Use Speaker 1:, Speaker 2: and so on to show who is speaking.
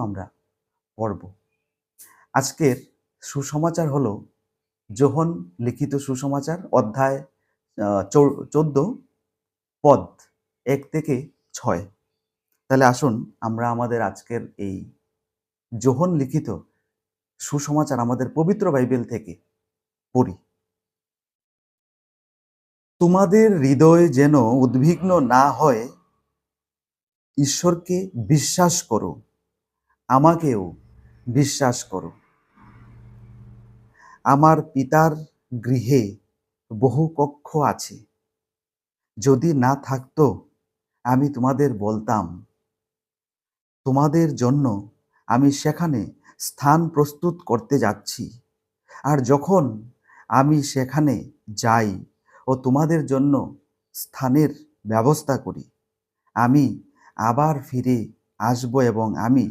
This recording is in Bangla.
Speaker 1: আমরা পড়ব। আজকের সুসমাচার হলো যোহন লিখিত সুসমাচার, অধ্যায় 14, পদ 1 থেকে 6। তাহলে আসুন আমরা আমাদের আজকের এই যোহন লিখিত সুসমাচার আমাদের পবিত্র বাইবেল থেকে পড়ি। তোমাদের হৃদয় যেন উদ্বিগ্ন না হয়, ঈশ্বরকে বিশ্বাস করো, আমাকেও বিশ্বাস করো। আমার পিতার গৃহে বহু কক্ষ আছে, যদি না থাকতো আমি তোমাদের বলতাম। তোমাদের জন্য আমি সেখানে স্থান প্রস্তুত করতে যাচ্ছি। আর যখন আমি সেখানে যাই ও তোমাদের জন্য স্থানের ব্যবস্থা করি, আমি আবার ফিরে আসব এবং আমি